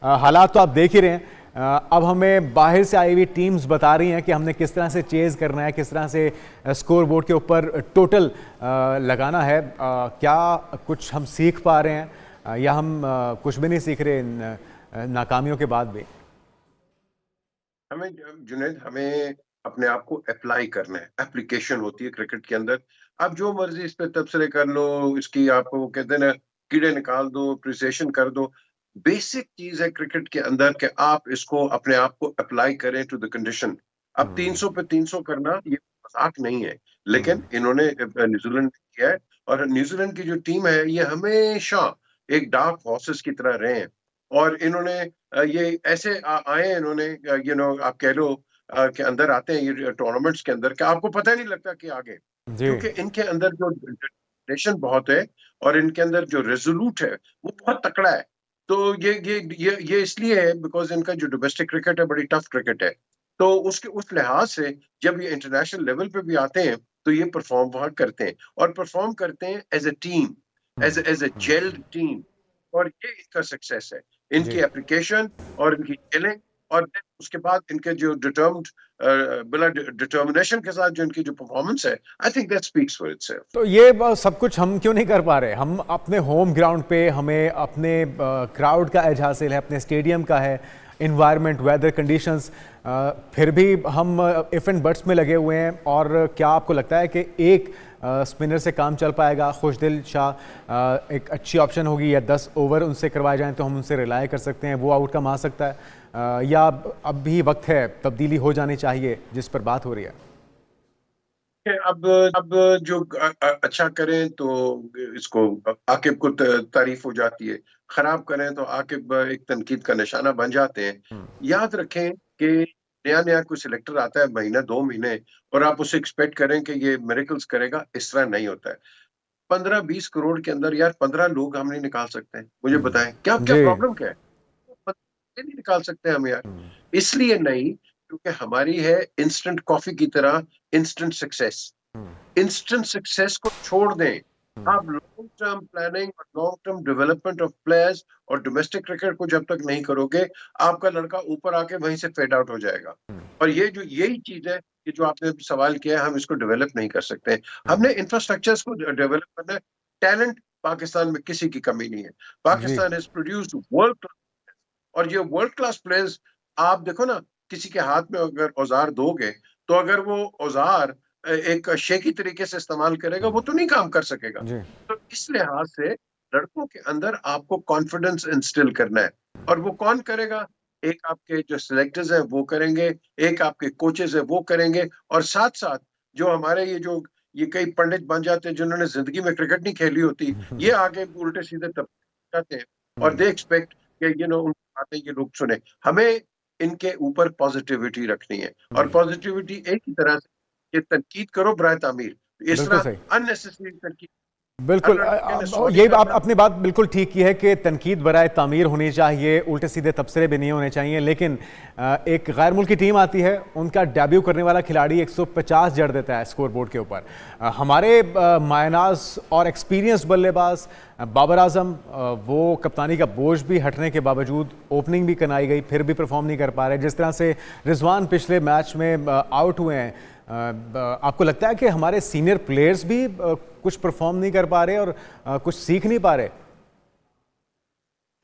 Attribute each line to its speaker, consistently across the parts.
Speaker 1: हालात तो आप देख ही रहे हैं। अब हमें बाहर से आई हुई टीम्स बता रही हैं कि हमने किस तरह से चेज करना है, किस तरह से स्कोर बोर्ड के ऊपर टोटल लगाना है। क्या कुछ हम सीख पा रहे हैं या हम कुछ भी नहीं सीख रहे इन नाकामियों के बाद भी?
Speaker 2: हमें जुनैद हमें अपने आप को अप्लाई करना है। एप्लीकेशन होती है क्रिकेट के अंदर। आप जो मर्जी इस पे तबसरे कर लो, इसकी आपको वो कहते हैं ना, कीड़े निकाल दो, अप्रिसिएशन कर दो। बेसिक चीज है क्रिकेट के अंदर कि आप इसको अपने आप को अप्लाई करें टू द कंडीशन। अब
Speaker 1: हम्म।
Speaker 2: 300 पे 300 करना ये मजाक नहीं है,
Speaker 1: हम्म।
Speaker 2: लेकिन इन्होंने न्यूजीलैंड ने किया है। और न्यूजीलैंड की जो टीम है ये हमेशा एक डार्क हॉर्सेस की तरह रहे हैं। और इन्होंने ये ऐसे आए हैं, इन्होंने आप कह लो कि अंदर आते हैं ये टूर्नामेंट्स के अंदर कि आपको पता ही नहीं लगता कि आगे,
Speaker 1: जी।
Speaker 2: क्योंकि इनके अंदर जो डिटरमिनेशन बहुत है और इनके अंदर जो रेजोल्यूट है वो बहुत तकड़ा है। तो ये इसलिए है बिकॉज इनका जो डोमेस्टिक क्रिकेट है बड़ी टफ क्रिकेट है। तो उसके उस लिहाज से जब ये इंटरनेशनल लेवल पे भी आते हैं तो ये परफॉर्म वहां करते हैं और परफॉर्म करते हैं as a team,
Speaker 1: hmm.
Speaker 2: As a gelled team. और ये इनका सक्सेस है, इनकी
Speaker 1: जी।
Speaker 2: एप्लीकेशन और इनकी खेलें। और then उसके बाद इनके जो डिटर्म्ड बिला डिटर्मिनेशन के साथ जो इनकी जो परफॉर्मेंस है, I think that speaks for itself.
Speaker 1: तो ये सब कुछ हम क्यों नहीं कर पा रहे? हम अपने होम ग्राउंड पे, हमें अपने क्राउड का एज हासिल है, अपने स्टेडियम का है, इन्वायरमेंट, वेदर कंडीशंस, फिर भी हम इफ एंड बट्स में लगे हुए हैं। और क्या आपको लगता है कि एक स्पिनर से काम चल पाएगा? खुशदिल शाह एक अच्छी ऑप्शन होगी, या 10 ओवर उनसे करवाए जाएं तो हम उनसे रिलाय कर सकते हैं, वो आउटकम आ सकता है? या अब भी वक्त है, तब्दीली हो जानी चाहिए जिस पर बात हो रही है?
Speaker 2: अब जो अच्छा करें तो इसको आकिब को तारीफ हो जाती है, खराब करें तो आकिब एक तनकीद का निशाना बन जाते हैं।
Speaker 1: हम्म।
Speaker 2: याद रखें कि नया नया कोई सिलेक्टर आता है महीना 2 महीने, और आप उसे एक्सपेक्ट करें कि ये मिरेकल्स करेगा, इस तरह नहीं होता है। 15-20 करोड़ के अंदर यार 15 लोग हम नहीं निकाल सकते हैं, मुझे बताएं क्या क्या
Speaker 1: जी।
Speaker 2: प्रॉब्लम क्या है? नहीं निकाल सकते हम यार। इसलिए नहीं, क्योंकि हमारी है इंस्टेंट कॉफी की तरह इंस्टेंट सक्सेस। इंस्टेंट सक्सेस को छोड़ दें। आप लॉन्ग टर्म प्लानिंग और long term development of players और डोमेस्टिक क्रिकेट को जब तक नहीं करोगे, आपका लड़का ऊपर आके वहीं से फेड आउट हो जाएगा। और ये जो यही चीज है कि जो आपने सवाल किया है, हम इसको डेवलप नहीं कर सकते। हमने इंफ्रास्ट्रक्चर्स को डेवलप करना है। टैलेंट पाकिस्तान में किसी की कमी नहीं है।
Speaker 1: जी।
Speaker 2: पाकिस्तान हैज प्रोड्यूस्ड वर्ल्ड, और ये वर्ल्ड क्लास प्लेयर्स आप देखो ना, किसी के हाथ में अगर औजार दोगे तो अगर वो औजार एक शेखी तरीके से इस्तेमाल करेगा वो तो नहीं काम कर सकेगा।
Speaker 1: जी।
Speaker 2: तो इस लिहाज से लड़कों के अंदर आपको कॉन्फिडेंस इंस्टिल करना है। और वो कौन करेगा? एक आपके जो सिलेक्टर्स हैं वो करेंगे, एक आपके कोचेस हैं वो करेंगे, और साथ साथ जो हमारे ये कई पंडित बन जाते हैं जिन्होंने जिंदगी में क्रिकेट नहीं खेली होती, ये आगे उल्टे सीधे तब जाते हैं और दे एक्सपेक्ट कि उनकी बातें ये लोग सुने। हमें इनके ऊपर पॉजिटिविटी रखनी है, और पॉजिटिविटी एक ही तरह से कि तनकीद करो बराए तामीर। इस
Speaker 1: बिल्कुल
Speaker 2: तरह
Speaker 1: सही।
Speaker 2: अननेसेसरी तनकीद, हर
Speaker 1: बिल्कुल।
Speaker 2: लड़के ने सॉरी
Speaker 1: यही
Speaker 2: करना।
Speaker 1: आपने बात बिल्कुल ठीक की है कि तनकीद बराए तामीर होनी चाहिए, उल्टे सीधे तबसरे भी नहीं होने चाहिए। लेकिन एक गैर मुल्की टीम आती है, उनका डेब्यू करने वाला खिलाड़ी 150 जड़ देता है स्कोर बोर्ड के ऊपर। हमारे मायनाज और एक्सपीरियंस बल्लेबाज बाबर आजम, वो कप्तानी का बोझ भी हटने के बावजूद ओपनिंग भी कराई गई, फिर भी परफॉर्म नहीं कर पा रहे। जिस तरह से रिजवान पिछले मैच में आउट हुए हैं, आपको लगता है कि हमारे सीनियर प्लेयर्स भी कुछ परफॉर्म नहीं कर पा रहे और कुछ सीख नहीं पा रहे?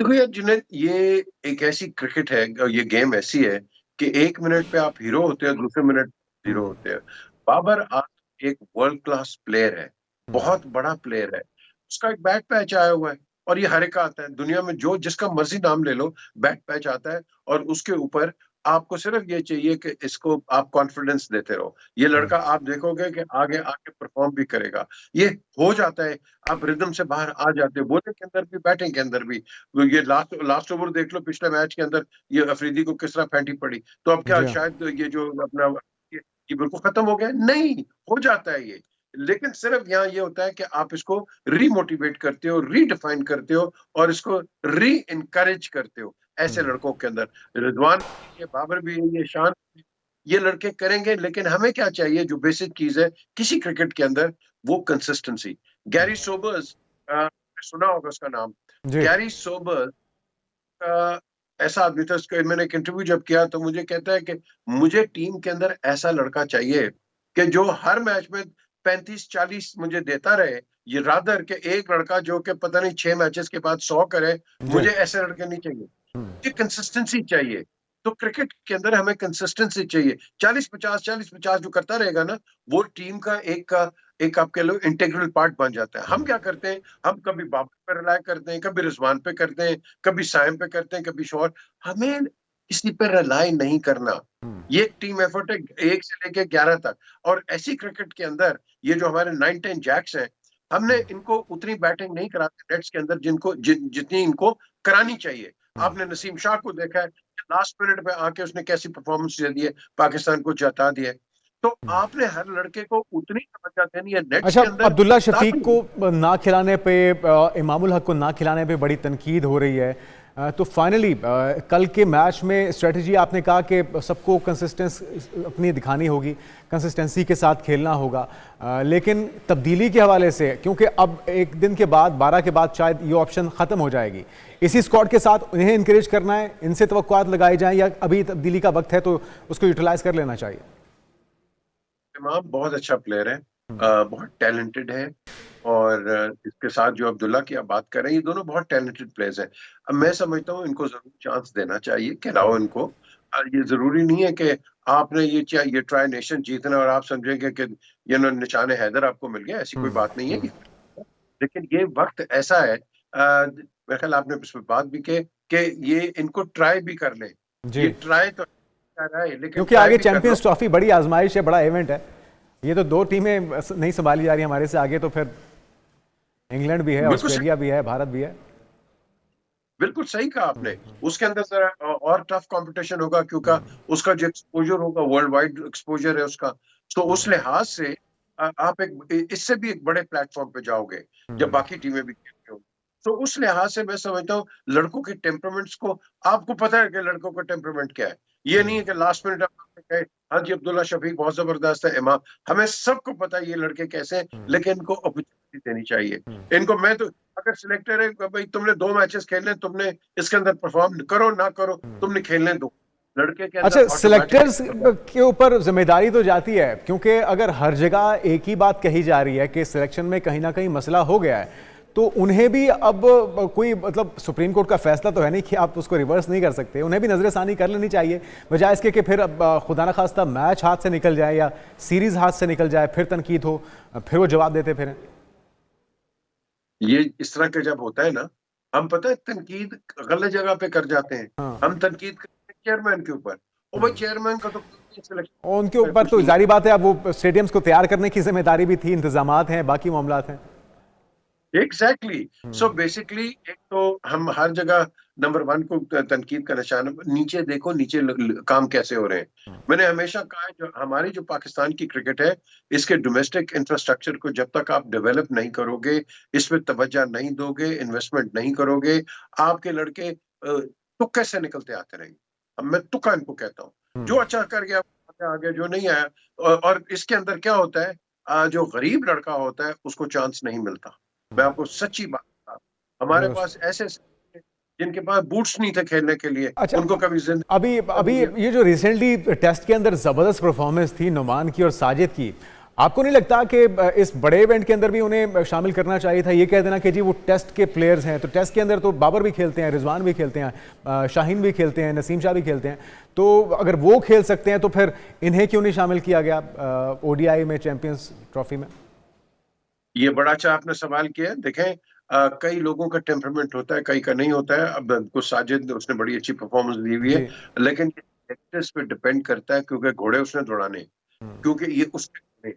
Speaker 2: देखो यार जुनैद, ये एक ऐसी क्रिकेट है और ये गेम ऐसी है कि 1 मिनट पे आप हीरो होते हैं, दूसरे मिनट जीरो
Speaker 1: हम्म।
Speaker 2: होते हैं। बाबर आज एक वर्ल्ड क्लास प्लेयर है,
Speaker 1: हम्म।
Speaker 2: बहुत बड़ा प्लेयर है। उसका एक बैट पैच आया हुआ है, और ये हर एक का आता है दुनिया में, जो जिसका मर्जी नाम ले लो, बैट पैच आता है। और उसके ऊपर आपको सिर्फ ये चाहिए कि इसको आप कॉन्फिडेंस देते रहो। ये
Speaker 1: हम्म।
Speaker 2: लड़का आप देखोगे कि आगे आके परफॉर्म भी करेगा। ये हो जाता है, आप रिदम से बाहर आ जाते हो, बॉलिंग के अंदर भी बैटिंग के अंदर भी। तो ये लास्ट लास्ट ओवर देख लो पिछले मैच के अंदर, ये अफरीदी को किस तरह फेंटी पड़ी। तो अब क्या
Speaker 1: जी हाँ।
Speaker 2: शायद ये जो अपना ये बिल्कुल खत्म हो गया? नहीं, हो जाता है ये। लेकिन सिर्फ यहाँ ये होता है कि आप इसको रीमोटिवेट करते हो, रीडिफाइन करते हो, और इसको री इनकरेज करते हो ऐसे
Speaker 1: हम्म।
Speaker 2: लड़कों के अंदर। रिजवान भी है, ये बाबर भी है, ये शान भी है, ये लड़के करेंगे। लेकिन हमें क्या चाहिए, जो बेसिक चीज है किसी क्रिकेट के अंदर, वो कंसिस्टेंसी। गैरी सोबर्स, सुना होगा उसका नाम।
Speaker 1: जी।
Speaker 2: गैरी सोबर्स का ऐसा आदमी था, उसको मैंने एक इंटरव्यू जब किया तो मुझे कहता है कि मुझे टीम के अंदर ऐसा लड़का चाहिए कि जो हर मैच में 35-40 मुझे देता रहे, ये रादर के एक लड़का जो कि पता नहीं 6 मैचेस के बाद 100 करे,
Speaker 1: जी।
Speaker 2: मुझे ऐसे लड़के नहीं चाहिए। ये कंसिस्टेंसी चाहिए। तो क्रिकेट के अंदर हमें कंसिस्टेंसी चाहिए। 40-50 जो करता रहेगा ना, वो टीम का एक आप कह लो इंटीग्रल पार्ट बन जाता है। हम क्या करते हैं, हम कभी बाबर पे रिलाय करते हैं, कभी रिजवान पे करते हैं, कभी साइम पे करते हैं, कभी शॉट। हमें किसी पे रिलाय नहीं करना। ये एक टीम एफर्ट है 1 से लेके 11 तक। और ऐसी क्रिकेट के अंदर ये जो हमारे 9-10 जैक्स हैं, हमने इनको उतनी बैटिंग नहीं कराते नेट्स के अंदर जितनी इनको करानी चाहिए। आपने नसीम शाह को देखा है, लास्ट मिनट पे आके उसने कैसी परफॉर्मेंस दे दी है, पाकिस्तान को जिता दिया है। तो आपने हर लड़के को उतनी तवज्जो देनी है नेट्स
Speaker 1: अच्छा,
Speaker 2: के अंदर,
Speaker 1: अब्दुल्ला शफीक
Speaker 2: ताकि
Speaker 1: को ना खिलाने पे, इमामुल हक को ना खिलाने पे बड़ी तनकीद हो रही है। तो फाइनली कल के मैच में स्ट्रेटजी आपने कहा कि सबको कंसिस्टेंस अपनी दिखानी होगी, कंसिस्टेंसी के साथ खेलना होगा, लेकिन तब्दीली के हवाले से, क्योंकि अब एक दिन के बाद 12 के बाद शायद ये ऑप्शन ख़त्म हो जाएगी, इसी स्क्वाड के साथ इन्हें इंकरेज करना है, इनसे तवक्कुआत लगाई जाएं, या अभी तब्दीली का वक्त है तो उसको यूटिलाइज कर लेना चाहिए?
Speaker 2: इमाम बहुत अच्छा प्लेयर है, बहुत टैलेंटेड है। और इसके साथ जो अब्दुल्ला की आप बात कर रहे हैं, ये दोनों बहुत टैलेंटेड प्लेयर्स हैं। अब मैं समझता हूँ इनको जरूर चांस देना चाहिए, खिलाओ इनको। ये जरूरी नहीं है कि आपने ये ट्राई नेशन जीतना और आप समझेंगे कि ये निशाने हैदर आपको मिल गया, ऐसी कोई बात नहीं है। लेकिन ये वक्त ऐसा है, मेरे ख्याल आपने इस पर बात भी की कि ये इनको ट्राई भी कर ले।
Speaker 1: जी,
Speaker 2: ये ट्राई तो कर रहा है, लेकिन
Speaker 1: क्योंकि
Speaker 2: ट्राई
Speaker 1: आगे
Speaker 2: भी कर लो।
Speaker 1: चैंपियंस ट्रॉफी बड़ी आजमाइश है, बड़ा इवेंट है। ये तो 2 टीमें नहीं संभाली जा रही हमारे से, आगे तो फिर इंग्लैंड भी है,
Speaker 2: बिल्कुल
Speaker 1: ऑस्ट्रेलिया भी है, भारत भी है।
Speaker 2: बिल्कुल सही कहा आपने। उसके अंदर जरा और टफ कंपटीशन होगा, क्योंकि उसका जो एक्सपोजर होगा, वर्ल्ड वाइड एक्सपोजर है उसका। तो उस लिहाज से आप इससे भी एक बड़े प्लेटफॉर्म पे जाओगे जब बाकी टीमें भी खेलती होंगी। तो उस लिहाज से मैं समझता हूँ लड़कों के टेम्परामेंट्स को, आपको पता है कि लड़कों का टेम्परामेंट क्या है। ये नहीं है कि लास्ट मिनट आप कहे हाँ जी अब्दुल्ला शफीक बहुत जबरदस्त है, इमाम, हमें सबको पता है ये लड़के कैसे हैं, लेकिन इनको अपॉर्चुनिटी देनी चाहिए इनको। मैं तो अगर सिलेक्टर है भाई, तुमने 2 मैचेस खेलने, तुमने इसके अंदर परफॉर्म करो ना करो, तुमने खेलने दो। लड़के के अंदर
Speaker 1: अच्छा, सिलेक्टर्स
Speaker 2: ऑटोमेटिक
Speaker 1: के ऊपर जिम्मेदारी तो जाती है, क्योंकि अगर हर जगह एक ही बात कही जा रही है कि सिलेक्शन में कहीं ना कहीं मसला हो गया है, तो उन्हें भी अब कोई मतलब सुप्रीम कोर्ट का फैसला तो है नहीं कि आप उसको रिवर्स नहीं कर सकते, उन्हें भी नजरसानी कर लेनी चाहिए, बजाय इसके कि फिर अब खुदा ना खास्ता मैच हाथ से निकल जाए या सीरीज हाथ से निकल जाए, फिर तनकीद हो, फिर वो जवाब देते फिर।
Speaker 2: ये इस तरह का जब होता है ना, हम पता है तनकीद गलत जगह पे कर जाते हैं।
Speaker 1: हाँ,
Speaker 2: हम तनकीद करते हैं चेयरमैन के ऊपर, और भाई चेयरमैन का तो
Speaker 1: और उनके
Speaker 2: सिलेक्शन
Speaker 1: ऊपर
Speaker 2: कुछ
Speaker 1: तो
Speaker 2: नहीं
Speaker 1: जारी बात है, अब वो स्टेडियम्स को तैयार करने की जिम्मेदारी भी थी, इंतजामात हैं, बाकी मामलात हैं।
Speaker 2: एग्जैक्टली। सो बेसिकली एक तो हम हर जगह नंबर 1 को तनकीद का निशान, नीचे देखो नीचे काम कैसे हो रहे हैं। मैंने हमेशा कहा है जो हमारी जो पाकिस्तान की क्रिकेट है, इसके डोमेस्टिक इंफ्रास्ट्रक्चर को जब तक आप डेवलप नहीं करोगे, इस पे तवज्जो नहीं दोगे, इन्वेस्टमेंट नहीं करोगे, आपके लड़के तुक्के से निकलते आते रहेंगे। अब मैं तुक्का इनको कहता हूँ, जो अच्छा कर गया आ गया, जो नहीं आया। और इसके अंदर क्या होता है, जो गरीब लड़का होता है उसको चांस नहीं मिलता। मैं आपको सच्ची बात बता रहा हूं। हमारे पास ऐसे जिनके पास बूट्स नहीं थे खेलने के लिए,
Speaker 1: अच्छा,
Speaker 2: उनको कभी
Speaker 1: अभी अभी
Speaker 2: जिंदगी
Speaker 1: ये जो रिसेंटली टेस्ट के अंदर जबरदस्त परफॉर्मेंस थी नुमान की और साजिद की, आपको नहीं लगता कि इस बड़े इवेंट के अंदर भी उन्हें शामिल करना चाहिए था? ये कह देना कि जी वो टेस्ट के प्लेयर्स हैं, तो टेस्ट के अंदर तो बाबर भी खेलते हैं, रिजवान भी खेलते हैं, शाहीन भी खेलते हैं, नसीम शाह भी खेलते हैं, तो अगर वो खेल सकते हैं तो फिर इन्हें क्यों नहीं शामिल किया गया ओडीआई में, चैंपियंस ट्रॉफी में?
Speaker 2: ये बड़ा अच्छा आपने सवाल किया। देखें, कई लोगों का टेम्परामेंट होता है, कई का नहीं होता है। अब कुछ साजिद, उसने बड़ी अच्छी परफॉर्मेंस दी हुई है,
Speaker 1: जी।
Speaker 2: लेकिन प्रैक्टिस पे डिपेंड करता है, क्योंकि घोड़े उसने दौड़ाने, क्योंकि ये उसके घोड़े।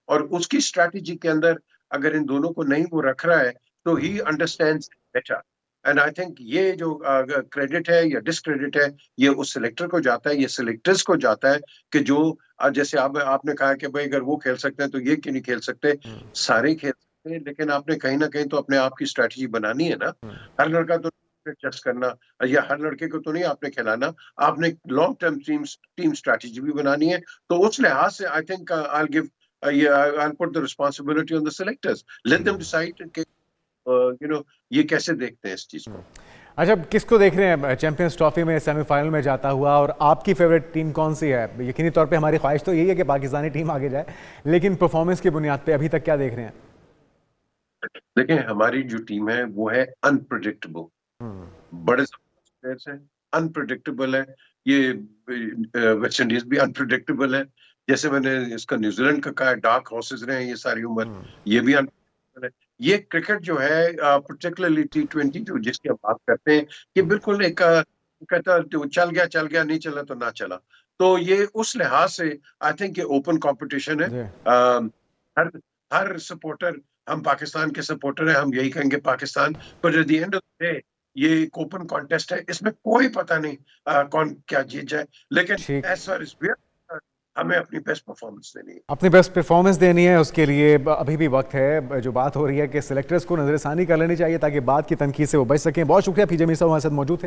Speaker 2: और उसकी स्ट्रैटेजी के अंदर अगर इन दोनों को नहीं वो रख रहा है, तो he understands better. And I think ये जो क्रेडिट है या डिसक्रेडिट है, ये उस सिलेक्टर को जाता है, ये सिलेक्टर्स को जाता है कि जो जैसे आपने कहा कि भाई अगर वो खेल सकते हैं तो ये क्यों नहीं खेल सकते। सारे खेल सकते हैं, लेकिन आपने कहीं ना कहीं तो अपने आप की स्ट्रैटेजी बनानी है ना। हर लड़का तो टेस्ट करना, या हर लड़के को तो नहीं आपने खिलाना। आपने लॉन्ग टर्म टीम स्ट्रैटेजी भी बनानी है। तो उस लिहाज से I think I give I'll put the responsibility on the selectors. Let them decide कि ये कैसे देखते हैं इस चीज को।
Speaker 1: अच्छा, किसको देख रहे हैं चैंपियंस ट्रॉफी में सेमीफाइनल में जाता हुआ, और आपकी फेवरेट टीम कौन सी है? यकीनी तौर पे हमारी ख्वाहिश तो यही है कि पाकिस्तानी टीम आगे जाए, लेकिन परफॉर्मेंस की बुनियाद पे अभी तक क्या देख रहे हैं?
Speaker 2: देखें, हमारी जो टीम है वो है अनप्रिडिक्टेबल, बड़े प्लेयर्स हैं, अनप्रिडिक्टेबल है। ये वेस्ट इंडीज भी अनप्रिडिक्टेबल है, जैसे मैंने इसका न्यूजीलैंड का कहा, डार्क हॉर्सेस रहे हैं ये सारी उम्र, ये भी अनप्रिडिक्टेबल है। ये क्रिकेट जो है पर्टिकुलरली T20 जो जिसकी हम बात करते हैं, ये बिल्कुल एक कहता तो चल गया, नहीं चला तो ना चला। तो ये उस लिहाज से आई थिंक ये ओपन कंपटीशन है।
Speaker 1: जी।
Speaker 2: हर हर सपोर्टर, हम पाकिस्तान के सपोर्टर हैं, हम यही कहेंगे पाकिस्तान, पर at the end of the day ये एक ओपन कॉन्टेस्ट है, इसमें कोई पता नहीं कौन क्या जीत जाए, लेकिन
Speaker 1: ठीक।
Speaker 2: एज फार एज हमें अपनी बेस्ट परफॉर्मेंस देनी है।
Speaker 1: अपनी बेस्ट परफॉर्मेंस देनी है, उसके लिए अभी भी वक्त है। जो बात हो रही है कि सिलेक्टर्स को नजरसानी कर लेनी चाहिए ताकि बाद की तनकीद से वो बच सकें। बहुत शुक्रिया, पीजे मीर साहब हमारे साथ मौजूद थे।